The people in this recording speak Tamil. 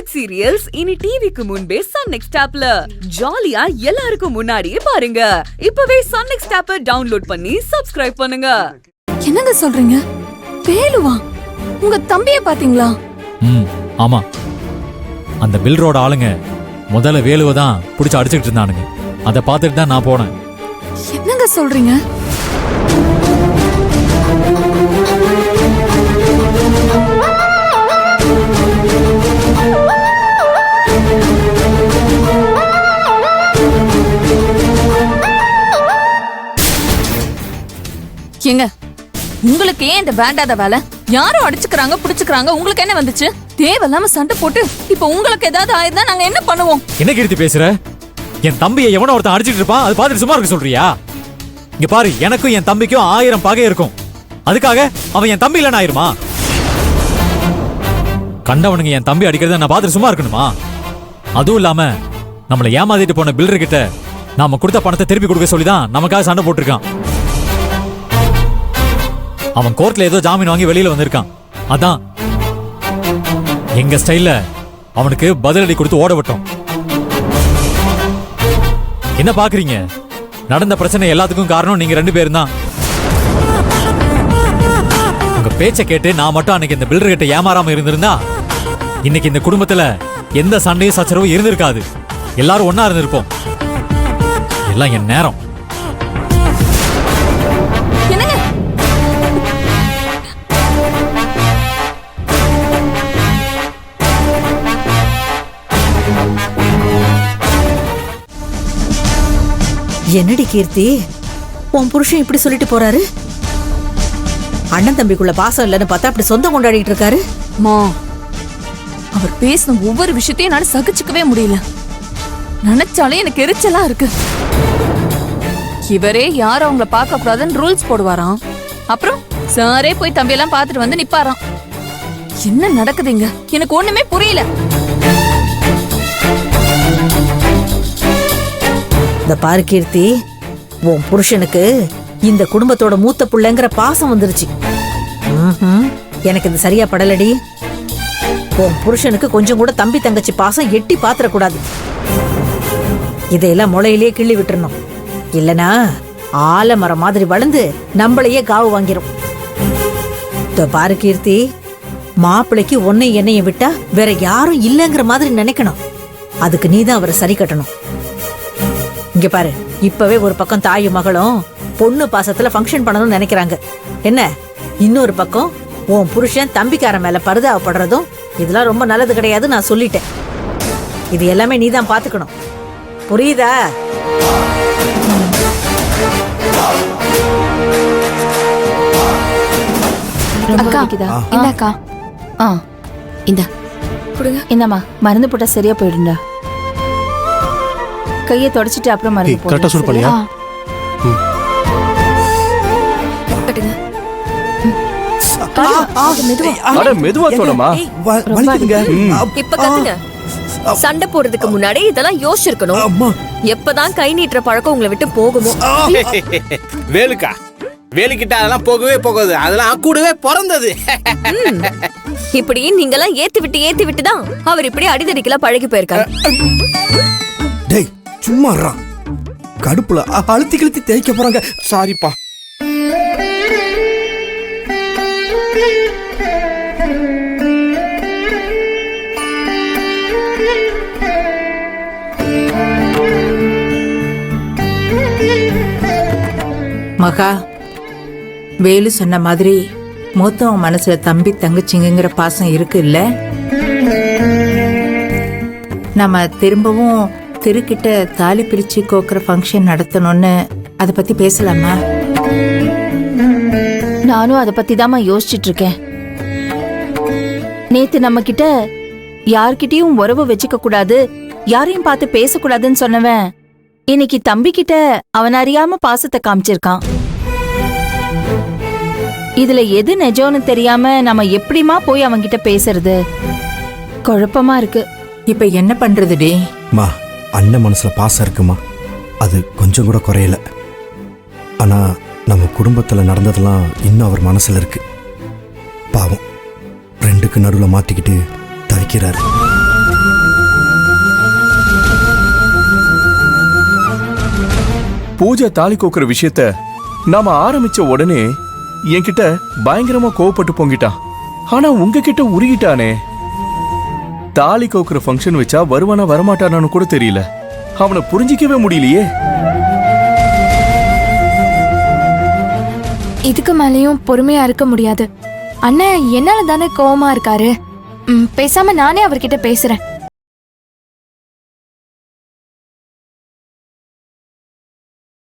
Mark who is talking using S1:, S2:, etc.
S1: வெப் சீரியல்ஸ் இனி டிவிக்கு முன்பே சன் நெக்ஸ்ட் ஆப்ல ஜாலியா எல்லாருக்கும் முன்னாடியே பாருங்க. இப்பவே சன் நெக்ஸ்ட் ஆப்பை டவுன்லோட் பண்ணி சப்ஸ்கிரைப் பண்ணுங்க.
S2: என்னங்க சொல்றீங்க? வேலுவா உங்க தம்பியை பாத்தீங்களா?
S3: ஆமா, அந்த பில் ரோட ஆளுங்க முதல்ல வேலுவை தான் பிடிச்சி அடிச்சுட்டு இருந்தானுங்க. அதை பார்த்துட்டு தான் நான் போனேன்.
S2: என்னங்க சொல்றீங்க? ஏங்க, உங்களுக்கு ஏன் இந்த வேண்டாத வேலை? யாரும் அடிச்சுக்கிறாங்க புடிச்சுக்கிறாங்க, உங்களுக்கு என்ன வந்துச்சு? தேவையில்லாம சண்டை போட்டு இப்ப உங்களுக்கு ஏதாவது ஆயிருந்தா நாங்க என்ன பண்ணுவோம்?
S3: என்ன கீர்த்தி பேசுற? என் தம்பியை எவனோ ஒருத்தன் அடிச்சிட்டு இருப்பான், அது பார்த்துட்டு சும்மா இருக்க சொல்றியா? இங்க பாரு, எனக்கும் என் தம்பிக்கும் 1000 பகை இருக்கும். அதுக்காக அவன் என் தம்பி இல்லைன்னு ஆயிருமா? கண்டவனுங்க என் தம்பி அடிக்கிறத நான் பார்த்துட்டு சும்மா இருக்கணுமா? அதுவும் இல்லாம நம்மளை ஏமாத்திட்டு போன பில்டர் கிட்ட நாம கொடுத்த பணத்தை திருப்பி கொடுக்க சொல்லிதான் நமக்காக சண்டை போட்டிருக்கான். அவன் கோர்ட்ல ஏதோ ஜாமீன் வாங்கி வெளியில வந்திருக்கான். அதான் எங்க ஸ்டைல்ல அவனுக்கு பதிலடி கொடுத்து ஓட விட்டோம். என்ன பாக்குறீங்க? நடந்த பிரச்சனை எல்லாத்துக்கும் காரணம் நீங்க 2 பேரும் தான். உங்க பேச்சை கேட்டு நான் மட்டும் அன்னைக்கு இந்த பில்டர் கிட்ட ஏமாறாம இருந்திருந்தா இன்னைக்கு இந்த குடும்பத்துல எந்த சண்டையும் சச்சரவும் இருந்திருக்காது. எல்லாரும் ஒன்னா இருந்திருப்போம். எல்லாம் என் நேரம்.
S4: என்னடி கீர்த்தி, உன் புருஷன் இப்படி சொல்லிட்டு போறாரு? அண்ணன் தம்பிக்குள்ள பாசம் இல்லைன்னு பார்த்தா அப்படி சொந்தம் கொண்டாடிட்டு இருக்காரு.
S2: மா, அவர் பேசின ஒவ்வொரு விஷயத்தையும் என்னால சகிச்சுக்கவே முடியல. நினைச்சாலே எனக்கு எரிச்சலா இருக்கு. இவரே யாரும் அவங்கள பார்க்க கூடாதுன்னு ரூல்ஸ் போடுவாராம். அப்புறம் சாரே போய் தம்பியெல்லாம் பார்த்துட்டு வந்து நிப்பாராம். என்ன நடக்குதுங்க? எனக்கு ஒண்ணுமே புரியல.
S4: இந்த பாரு கீர்த்தி, உன் புருஷனுக்கு இந்த குடும்பத்தோட மூத்த புள்ளைங்கிற பாசம் வந்துருச்சு. எனக்கு இது சரியா படலடி. உன் புருஷனுக்கு கொஞ்சம் கூட தம்பி தங்கச்சி பாசம் எட்டி பாத்திரக்கூடாது. இதையெல்லாம் முளையிலேயே கிள்ளி விட்டுறணும். இல்லனா ஆலமரம் மாதிரி வளர்ந்து நம்மளையே காவு வாங்கிரும். பாரு கீர்த்தி, மாப்பிள்ளைக்கு உன்னை என்னைய விட்டா வேற யாரும் இல்லைங்கிற மாதிரி நினைக்கணும். அதுக்கு நீதான் அவரை சரி கட்டணும். இங்க பாரு, இப்பவே ஒரு பக்கம் தாயும் மகளும் பொண்ணு பாசத்துல ஃபங்க்ஷன் பண்ணணும்னு நினைக்கிறாங்க. என்ன, இன்னொரு பக்கம் உன் புருஷன் தம்பிக்கார மேல பரிதாபப்படுறதும் இதெல்லாம் ரொம்ப நல்லது கிடையாது. நான் சொல்லிட்டேன். இது எல்லாமே நீதான் பாத்துக்கணும். புரியுதா?
S2: இந்தாக்கா, இந்தாம்மா, மருந்து போட்டா சரியா போயிடுண்டா. கையை தொடச்சிட்டு அப்புறம் மருந்து போடு.
S5: கரெக்ட்டா சூட் பண்ணியா?
S6: மெதுவா சொல்லமா.
S1: இப்ப கத்துங்க. சண்டை போடுறதுக்கு முன்னாடி இதெல்லாம் யோசிச்சிருக்கணும். எப்பதான் கை நீட்டுற பழக்கம் உங்களை விட்டு போகுமோ?
S6: வேலுக்கா, வேலுக்கிட்ட அதெல்லாம் போகவே போகாது. அதெல்லாம் கூடவே பிறந்தது.
S1: இப்படி நீங்கெல்லாம் ஏத்தி விட்டு தான் அவர் இப்படி அடிதடிக்கெல்லாம் பழகி போயிருக்காரு.
S5: டேய் சும்மா கடுப்புல அழுத்தி கிழத்தி தேய்க்க போறாங்க.
S6: சாரிப்பா.
S4: மகா, வேலு சொன்ன மாதிரி மூத்தவன் மனசுல தம்பி தங்கச்சிங்கிற பாசம் இருக்கு இல்ல? நம்ம திரும்பவும் திருக்கிட்ட தாலி பிரிச்சு கோக்குற ஃபங்க்ஷன் நடத்தணும்னு அதை பத்தி பேசலாமா?
S2: நானும் அதை பத்தி தாமா யோசிச்சுட்டு இருக்கேன். நேத்து நம்ம கிட்ட யார்கிட்டயும் உறவு வச்சுக்க கூடாது, யாரையும் பார்த்து பேசக்கூடாதுன்னு சொன்னவன் இன்னைக்கு தம்பி கிட்ட அவன் அறியாம பாசத்தை காமிச்சிருக்கான். இதுல எது நிஜம்னு தெரியாம நம்ம எப்படிமா போய் அவன்கிட்ட பேசுறது? குழப்பமா இருக்கு.
S4: இப்ப என்ன பண்றது டே?
S5: மா, அண்ணன் மனசுல பாசம் இருக்குமா, அது கொஞ்சம் கூட குறையல. ஆனா நம்ம குடும்பத்துல நடந்ததெல்லாம் இன்னும் அவர் மனசுல இருக்கு. பாவம், 2க்கு நடுவில் மாட்டிக்கிட்டு தவிக்கிறாரு.
S7: பூஜை தாலி கோக்குற விஷயத்த நாம ஆரம்பிச்ச உடனே என்கிட்ட பயங்கரமா கோவப்பட்டு பொங்கிட்டான். ஆனா உங்ககிட்ட உருகிட்டானே. தாலி கோக்குற ஃபங்க்ஷன் வச்சா வருவானா வரமாட்டானான்னு கூட தெரியல. அவனை புரிஞ்சிக்கவே முடியலையே.
S8: இதுக்கு மேலேயும் பொறுமையா இருக்க முடியாது. அண்ணன் என்னால தானே கோவமா இருக்காரு. பேசாம நானே அவர்கிட்ட பேசுறேன்.